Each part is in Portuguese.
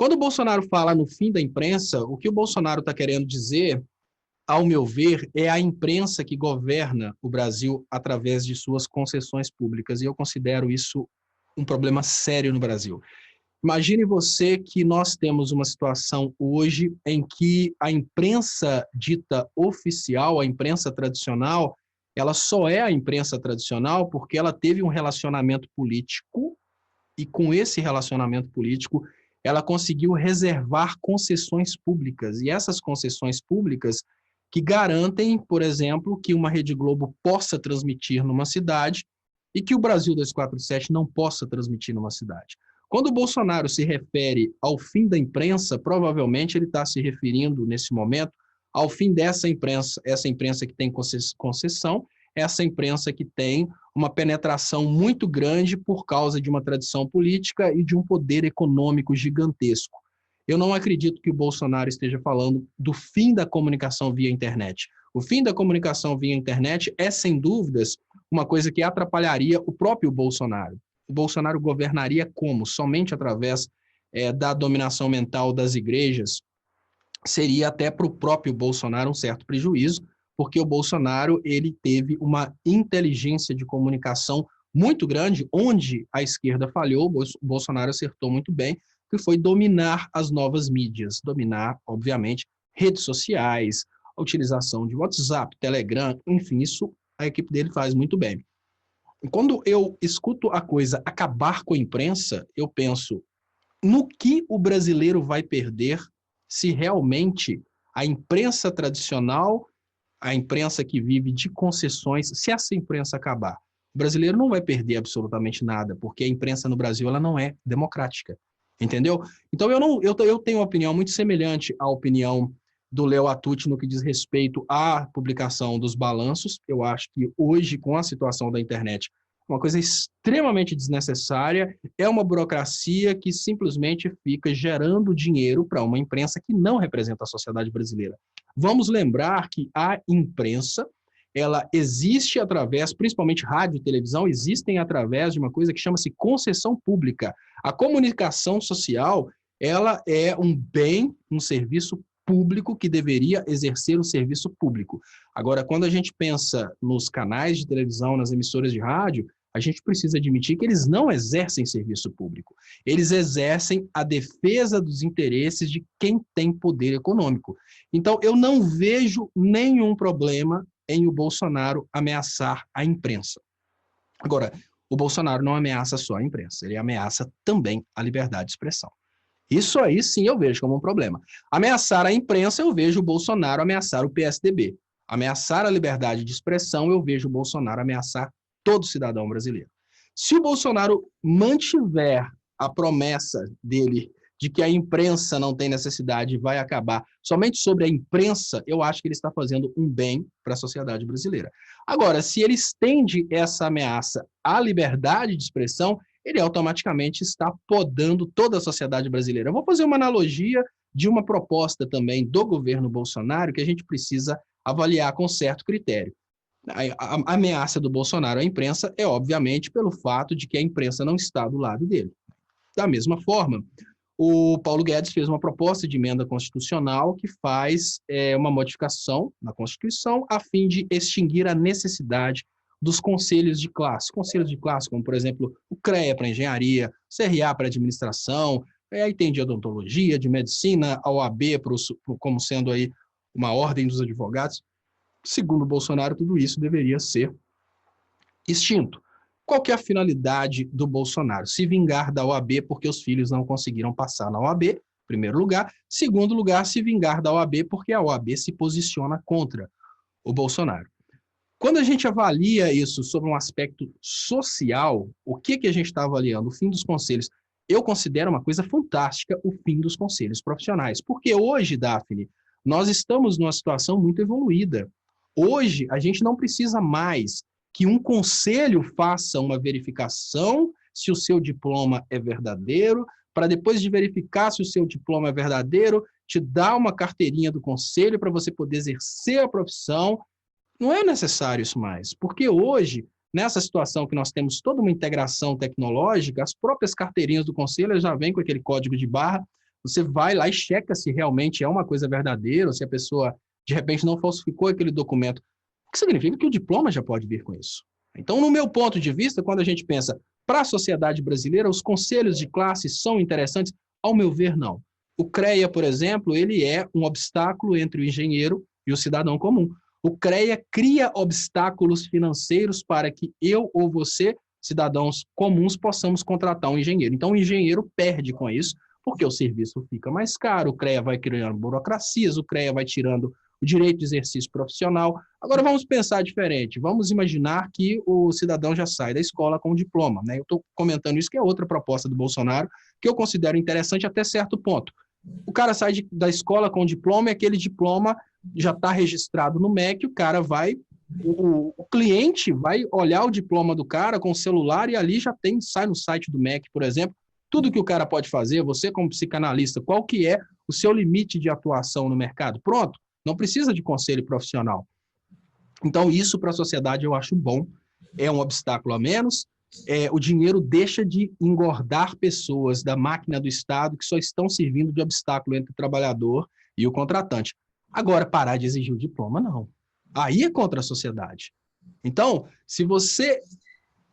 Quando o Bolsonaro fala no fim da imprensa, o que o Bolsonaro está querendo dizer, ao meu ver, é a imprensa que governa o Brasil através de suas concessões públicas, e eu considero isso um problema sério no Brasil. Imagine você que nós temos uma situação hoje em que a imprensa dita oficial, a imprensa tradicional, ela só é a imprensa tradicional porque ela teve um relacionamento político e com esse relacionamento político ela conseguiu reservar concessões públicas. E essas concessões públicas que garantem, por exemplo, que uma Rede Globo possa transmitir numa cidade e que o Brasil 247 não possa transmitir numa cidade. Quando o Bolsonaro se refere ao fim da imprensa, provavelmente ele está se referindo, nesse momento, ao fim dessa imprensa, essa imprensa que tem concessão, essa imprensa que tem uma penetração muito grande por causa de uma tradição política e de um poder econômico gigantesco. Eu não acredito que o Bolsonaro esteja falando do fim da comunicação via internet. O fim da comunicação via internet é, sem dúvidas, uma coisa que atrapalharia o próprio Bolsonaro. O Bolsonaro governaria como? Somente através da dominação mental das igrejas? Seria até para o próprio Bolsonaro um certo prejuízo, porque o Bolsonaro ele teve uma inteligência de comunicação muito grande, onde a esquerda falhou, o Bolsonaro acertou muito bem, que foi dominar as novas mídias, dominar, obviamente, redes sociais, a utilização de WhatsApp, Telegram, enfim, isso a equipe dele faz muito bem. Quando eu escuto a coisa acabar com a imprensa, eu penso no que o brasileiro vai perder se realmente a imprensa tradicional, a imprensa que vive de concessões, se essa imprensa acabar. O brasileiro não vai perder absolutamente nada, porque a imprensa no Brasil ela não é democrática, entendeu? Então eu tenho uma opinião muito semelhante à opinião do Léo Atucci no que diz respeito à publicação dos balanços. Eu acho que hoje, com a situação da internet, uma coisa extremamente desnecessária, é uma burocracia que simplesmente fica gerando dinheiro para uma imprensa que não representa a sociedade brasileira. Vamos lembrar que a imprensa, ela existe através, principalmente rádio e televisão, existem através de uma coisa que chama-se concessão pública. A comunicação social, ela é um bem, um serviço público que deveria exercer o serviço público. Agora, quando a gente pensa nos canais de televisão, nas emissoras de rádio, a gente precisa admitir que eles não exercem serviço público. Eles exercem a defesa dos interesses de quem tem poder econômico. Então, eu não vejo nenhum problema em o Bolsonaro ameaçar a imprensa. Agora, o Bolsonaro não ameaça só a imprensa, ele ameaça também a liberdade de expressão. Isso aí sim eu vejo como um problema. Ameaçar a imprensa, eu vejo o Bolsonaro ameaçar o PSDB. Ameaçar a liberdade de expressão, eu vejo o Bolsonaro ameaçar todo cidadão brasileiro. Se o Bolsonaro mantiver a promessa dele de que a imprensa não tem necessidade e vai acabar somente sobre a imprensa, eu acho que ele está fazendo um bem para a sociedade brasileira. Agora, se ele estende essa ameaça à liberdade de expressão, ele automaticamente está podando toda a sociedade brasileira. Eu vou fazer uma analogia de uma proposta também do governo Bolsonaro que a gente precisa avaliar com certo critério. A ameaça do Bolsonaro à imprensa é, obviamente, pelo fato de que a imprensa não está do lado dele. Da mesma forma, o Paulo Guedes fez uma proposta de emenda constitucional que faz uma modificação na Constituição a fim de extinguir a necessidade dos conselhos de classe. Conselhos de classe, como, por exemplo, o CREA para engenharia, CRA para administração, aí tem de odontologia, de medicina, a OAB como sendo aí uma ordem dos advogados. Segundo Bolsonaro, tudo isso deveria ser extinto. Qual que é a finalidade do Bolsonaro? Se vingar da OAB porque os filhos não conseguiram passar na OAB, em primeiro lugar. Segundo lugar, se vingar da OAB porque a OAB se posiciona contra o Bolsonaro. Quando a gente avalia isso sobre um aspecto social, o que a gente está avaliando? O fim dos conselhos. Eu considero uma coisa fantástica o fim dos conselhos profissionais, porque hoje, Daphne, nós estamos numa situação muito evoluída. Hoje, a gente não precisa mais que um conselho faça uma verificação se o seu diploma é verdadeiro, para depois de verificar se o seu diploma é verdadeiro, te dar uma carteirinha do conselho para você poder exercer a profissão. Não é necessário isso mais, porque hoje, nessa situação que nós temos toda uma integração tecnológica, as próprias carteirinhas do conselho já vêm com aquele código de barra, você vai lá e checa se realmente é uma coisa verdadeira, ou se a pessoa, de repente, não falsificou aquele documento. O que significa que o diploma já pode vir com isso. Então, no meu ponto de vista, quando a gente pensa para a sociedade brasileira, os conselhos de classe são interessantes? Ao meu ver, não. O CREA, por exemplo, ele é um obstáculo entre o engenheiro e o cidadão comum. O CREA cria obstáculos financeiros para que eu ou você, cidadãos comuns, possamos contratar um engenheiro. Então, o engenheiro perde com isso, porque o serviço fica mais caro, o CREA vai criando burocracias, o CREA vai tirando o direito de exercício profissional. Agora, vamos pensar diferente. Vamos imaginar que o cidadão já sai da escola com um diploma, né? Eu estou comentando isso, que é outra proposta do Bolsonaro, que eu considero interessante até certo ponto. O cara sai da escola com um diploma e aquele diploma já está registrado no MEC, o cara vai, o cliente vai olhar o diploma do cara com o celular e ali já tem, sai no site do MEC, por exemplo, tudo que o cara pode fazer, você como psicanalista, qual que é o seu limite de atuação no mercado? Pronto, não precisa de conselho profissional. Então, isso para a sociedade eu acho bom, é um obstáculo a menos, o dinheiro deixa de engordar pessoas da máquina do Estado que só estão servindo de obstáculo entre o trabalhador e o contratante. Agora, parar de exigir o diploma, não. Aí é contra a sociedade. Então, se você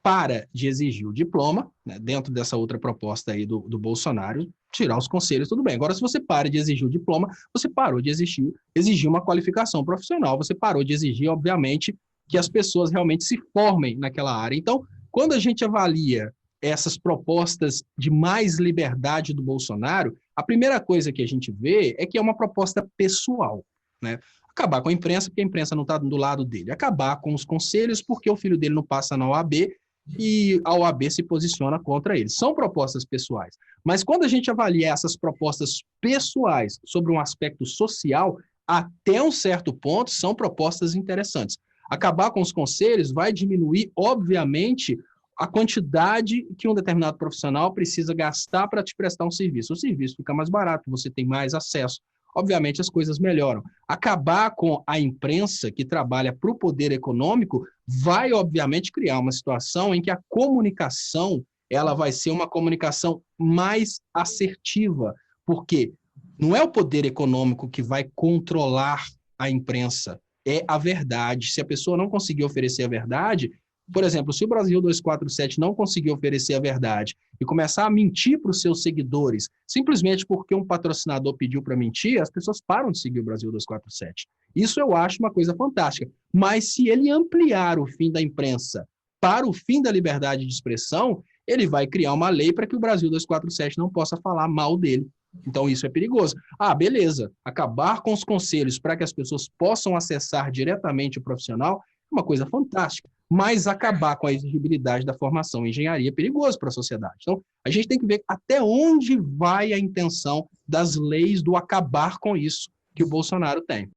para de exigir o diploma, né, dentro dessa outra proposta aí do Bolsonaro, tirar os conselhos, tudo bem. Agora, se você para de exigir o diploma, você parou de exigir uma qualificação profissional, você parou de exigir, obviamente, que as pessoas realmente se formem naquela área. Então, quando a gente avalia essas propostas de mais liberdade do Bolsonaro, a primeira coisa que a gente vê é que é uma proposta pessoal, né? Acabar com a imprensa, porque a imprensa não está do lado dele. Acabar com os conselhos, porque o filho dele não passa na OAB e a OAB se posiciona contra ele. São propostas pessoais. Mas quando a gente avalia essas propostas pessoais sobre um aspecto social, até um certo ponto, são propostas interessantes. Acabar com os conselhos vai diminuir, obviamente, a quantidade que um determinado profissional precisa gastar para te prestar um serviço. O serviço fica mais barato, você tem mais acesso. Obviamente, as coisas melhoram. Acabar com a imprensa que trabalha para o poder econômico vai, obviamente, criar uma situação em que a comunicação ela vai ser uma comunicação mais assertiva, porque não é o poder econômico que vai controlar a imprensa, é a verdade. Se a pessoa não conseguir oferecer a verdade, por exemplo, se o Brasil 247 não conseguir oferecer a verdade e começar a mentir para os seus seguidores, simplesmente porque um patrocinador pediu para mentir, as pessoas param de seguir o Brasil 247. Isso eu acho uma coisa fantástica. Mas se ele ampliar o fim da imprensa para o fim da liberdade de expressão, ele vai criar uma lei para que o Brasil 247 não possa falar mal dele. Então, isso é perigoso. Ah, beleza. Acabar com os conselhos para que as pessoas possam acessar diretamente o profissional é uma coisa fantástica. Mas acabar com a exigibilidade da formação em engenharia é perigoso para a sociedade. Então, a gente tem que ver até onde vai a intenção das leis do acabar com isso que o Bolsonaro tem.